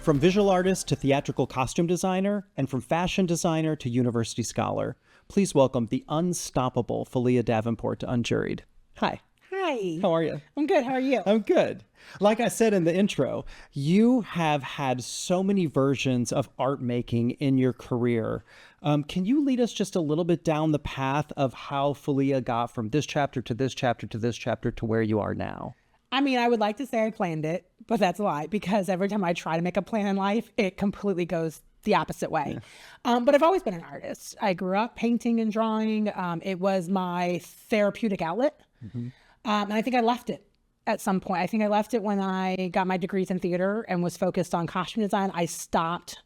From visual artist to theatrical costume designer, and from fashion designer to university scholar, please welcome the unstoppable Felia Davenport to Unjuried. Hi. Hi. How are you? I'm good. How are you? I'm good. Like I said in the intro, you have had so many versions of art making in your career. Can you lead us just a little bit down the path of how Felia got from this chapter to this chapter to this chapter to where you are now? I mean, I would like to say I planned it, but that's a lie because every time I try to make a plan in life, it completely goes the opposite way. Yeah. But I've always been an artist. I grew up painting and drawing. It was my therapeutic outlet. Mm-hmm. And I think I left it at some point. I think I left it when I got my degrees in theater and was focused on costume design. I stopped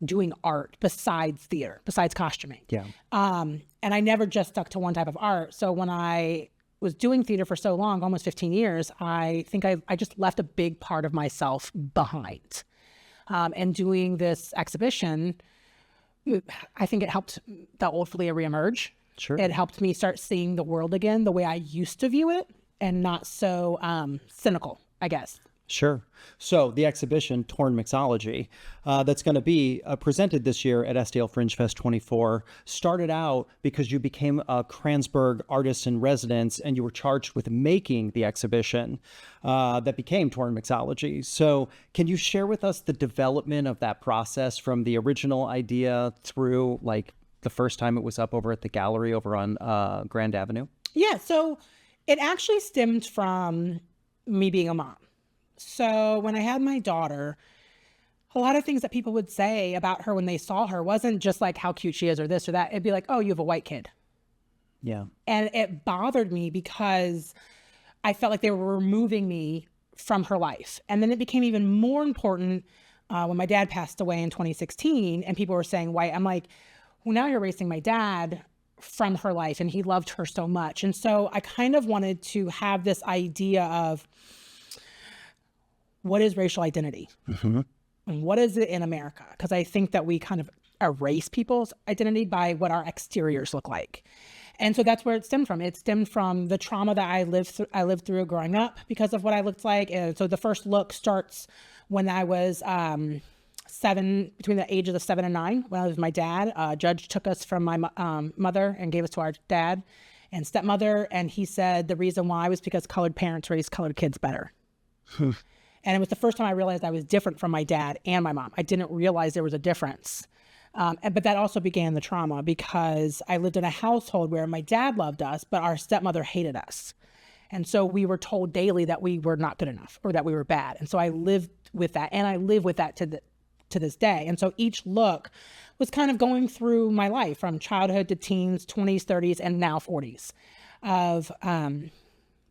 doing art besides theater, besides costuming. Yeah. And I never just stuck to one type of art. So when I was doing theater for so long, almost 15 years, I think I just left a big part of myself behind. And doing this exhibition, I think it helped the old Felia reemerge. Sure. It helped me start seeing the world again the way I used to view it and not so cynical, I guess. Sure. So the exhibition, Torn Mixology, that's going to be presented this year at STLFringe Fest 24, started out because you became a Kranzberg artist in residence and you were charged with making the exhibition that became Torn Mixology. So can you share with us the development of that process from the original idea through like the first time it was up over at the gallery over on Grand Avenue? Yeah. So it actually stemmed from me being a mom. So when I had my daughter, a lot of things that people would say about her when they saw her wasn't just like how cute she is or this or that. It'd be like, oh, you have a white kid. Yeah. And it bothered me because I felt like they were removing me from her life. And then it became even more important when my dad passed away in 2016 and people were saying white. I'm like, well, now you're erasing my dad from her life and he loved her so much. And so I kind of wanted to have this idea of what is racial identity? Mm-hmm. And what is it in America? Because I think that we kind of erase people's identity by what our exteriors look like. And so that's where it stemmed from. It stemmed from the trauma that I lived through growing up because of what I looked like. And so the first look starts when I was between the ages of 7 and 9, when I was with my dad. A judge took us from my mother and gave us to our dad and stepmother. And he said the reason why was because colored parents raise colored kids better. And it was the first time I realized I was different from my dad and my mom. I didn't realize there was a difference. But that also began the trauma because I lived in a household where my dad loved us, but our stepmother hated us. And so we were told daily that we were not good enough or that we were bad. And so I lived with that, and I live with that to this day. And so each look was kind of going through my life from childhood to teens, 20s, 30s, and now 40s of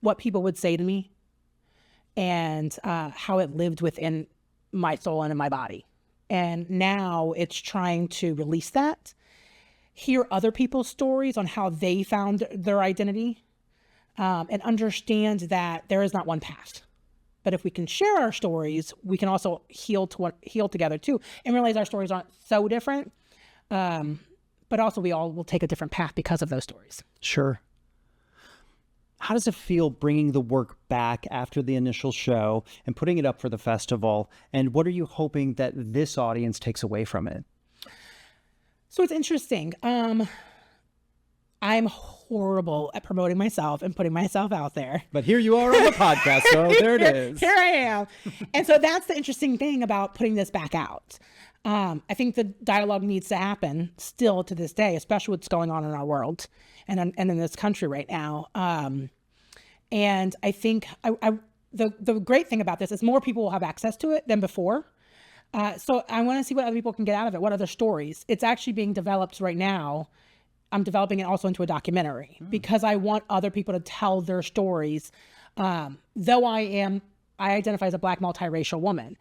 what people would say to me and how it lived within my soul and in my body. And now it's trying to release that, hear other people's stories on how they found their identity, and understand that there is not one path. But if we can share our stories, we can also heal together too, and realize our stories aren't so different. But also we all will take a different path because of those stories. Sure. How does it feel bringing the work back after the initial show and putting it up for the festival? And what are you hoping that this audience takes away from it? So it's interesting. I'm horrible at promoting myself and putting myself out there. But here you are on the podcast, so there it is. Here I am. And so that's the interesting thing about putting this back out. I think the dialogue needs to happen still to this day, especially what's going on in our world and in this country right now. And I think the great thing about this is more people will have access to it than before. So I want to see what other people can get out of it. What other stories? It's actually being developed right now. I'm developing it also into a documentary because I want other people to tell their stories. Though I identify as a Black multiracial woman,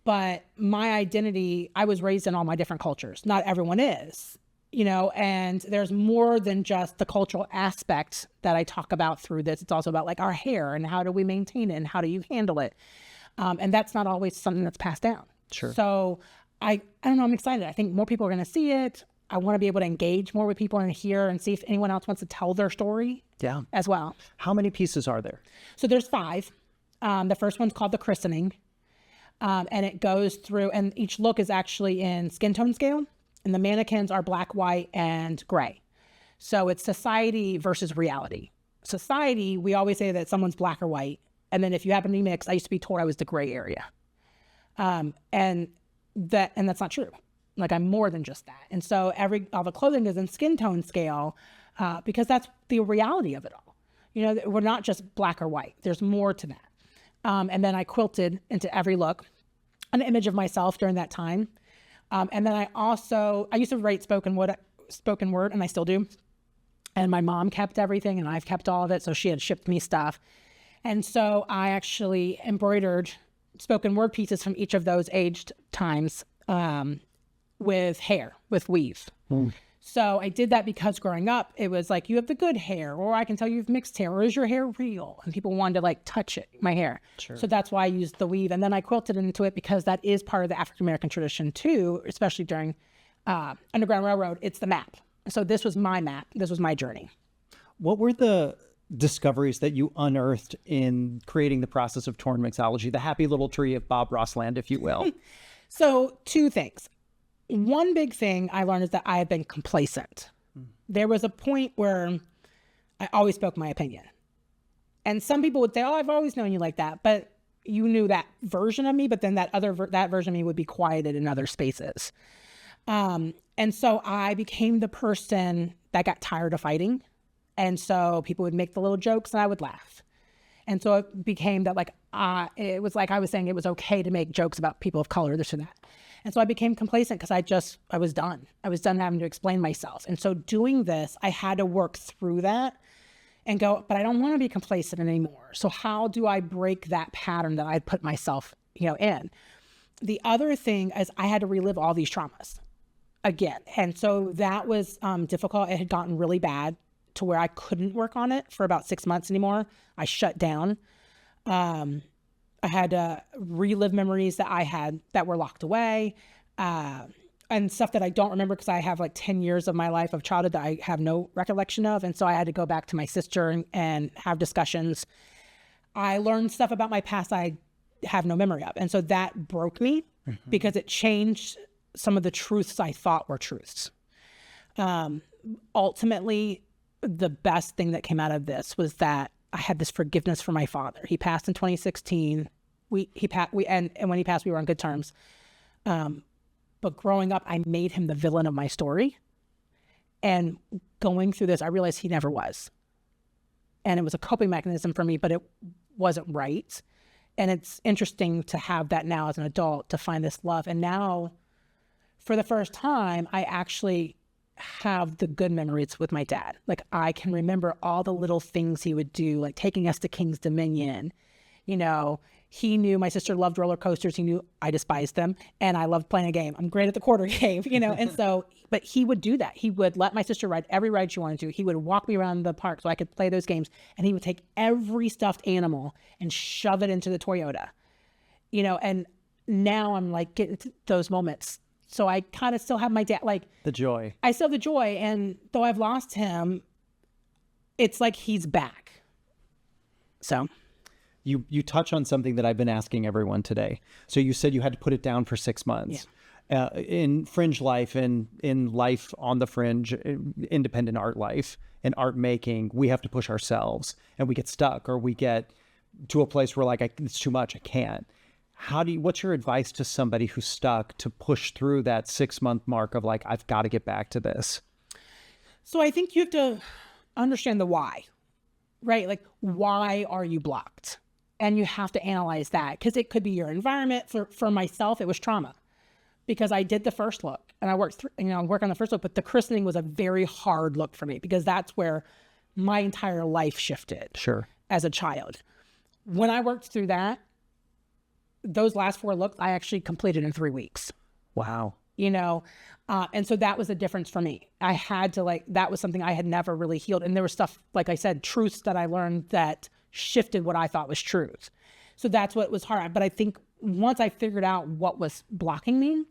but my identity, I was raised in all my different cultures. Not everyone is, and there's more than just the cultural aspect that I talk about through this. It's also about like our hair and how do we maintain it and how do you handle it? And that's not always something that's passed down. Sure. So I don't know, I'm excited. I think more people are going to see it. I want to be able to engage more with people and hear and see if anyone else wants to tell their story as well. How many pieces are there? So there's 5. The first one's called The Christening. And it goes through, and each look is actually in skin tone scale, and the mannequins are black, white, and gray. So it's society versus reality. Society, we always say that someone's black or white. And then if you happen to be mixed, I used to be told I was the gray area. And that's not true. Like, I'm more than just that. And so all the clothing is in skin tone scale, because that's the reality of it all. You know, we're not just black or white. There's more to that. And then I quilted into every look an image of myself during that time. And then I used to write spoken word, and I still do. And my mom kept everything, and I've kept all of it. So she had shipped me stuff. And so I actually embroidered spoken word pieces from each of those aged times with hair, with weave. So I did that because growing up, it was like, you have the good hair, or I can tell you have mixed hair, or is your hair real? And people wanted to like touch it, my hair. Sure. So that's why I used the weave. And then I quilted into it because that is part of the African-American tradition too, especially during Underground Railroad. It's the map. So this was my map. This was my journey. What were the discoveries that you unearthed in creating the process of torn mixology, the happy little tree of Bob Ross land, if you will? So two things. One big thing I learned is that I had been complacent. There was a point where I always spoke my opinion. And some people would say, oh, I've always known you like that. But you knew that version of me, but then that version of me would be quieted in other spaces. And so I became the person that got tired of fighting. And so people would make the little jokes and I would laugh. And so it became that it was like I was saying it was okay to make jokes about people of color, this or that. And so I became complacent because I was done. I was done having to explain myself. And so doing this, I had to work through that and go, but I don't want to be complacent anymore. So how do I break that pattern that I'd put myself, in? The other thing is I had to relive all these traumas again. And so that was difficult. It had gotten really bad to where I couldn't work on it for about 6 months anymore. I shut down. I had to relive memories that I had that were locked away, and stuff that I don't remember because I have like 10 years of my life of childhood that I have no recollection of. And so I had to go back to my sister and have discussions. I learned stuff about my past I have no memory of. And so that broke me because it changed some of the truths I thought were truths. Ultimately, the best thing that came out of this was that I had this forgiveness for my father. He passed in 2016. And when he passed, we were on good terms. But growing up, I made him the villain of my story. And going through this, I realized he never was. And it was a coping mechanism for me, but it wasn't right. And it's interesting to have that now as an adult, to find this love. And now, for the first time, I actually have the good memories with my dad. Like, I can remember all the little things he would do, like taking us to King's Dominion. He knew my sister loved roller coasters. He knew I despised them, and I loved playing a game. I'm great at the quarter game, and so, but he would do that. He would let my sister ride every ride she wanted to. He would walk me around the park so I could play those games, and he would take every stuffed animal and shove it into the Toyota, and now I'm like getting to those moments. So I kind of still have my dad, like the joy. I still have the joy. And though I've lost him, it's like he's back. So you touch on something that I've been asking everyone today. So you said you had to put it down for 6 months. Yeah. In fringe life and in life on the fringe, independent art life and art making, we have to push ourselves and we get stuck, or we get to a place where like, it's too much, I can't. What's your advice to somebody who's stuck to push through that 6 month mark of like, I've got to get back to this? So I think you have to understand the why, right? Like, why are you blocked? And you have to analyze that, because it could be your environment. For myself, it was trauma, because I did the first look and I worked on the first look, but the christening was a very hard look for me because that's where my entire life shifted. Sure. As a child. When I worked through that, those last 4 looks I actually completed in 3 weeks. Wow. And so that was the difference for me. I had to that was something I had never really healed. And there was stuff, like I said, truths that I learned that shifted what I thought was truth. So that's what was hard. But I think once I figured out what was blocking me,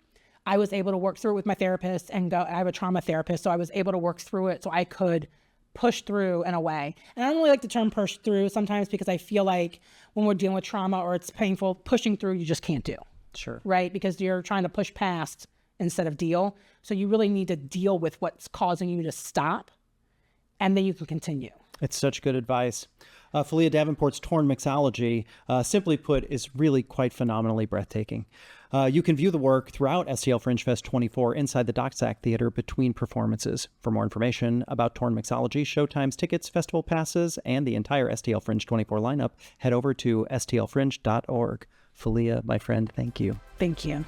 I was able to work through it with my therapist and I have a trauma therapist. So I was able to work through it so I could push through in a way. And I don't really like the term push through sometimes, because I feel like when we're dealing with trauma or it's painful, pushing through, you just can't do. Sure. right? Because you're trying to push past instead of deal. So you really need to deal with what's causing you to stop, and then you can continue. It's such good advice. Felia Davenport's Torn Mixology, simply put, is really quite phenomenally breathtaking. You can view the work throughout STL Fringe Fest 24 inside the Docksack Theater between performances. For more information about Torn Mixology, Showtimes tickets, festival passes, and the entire STL Fringe 24 lineup, head over to stlfringe.org. Felia, my friend, thank you. Thank you.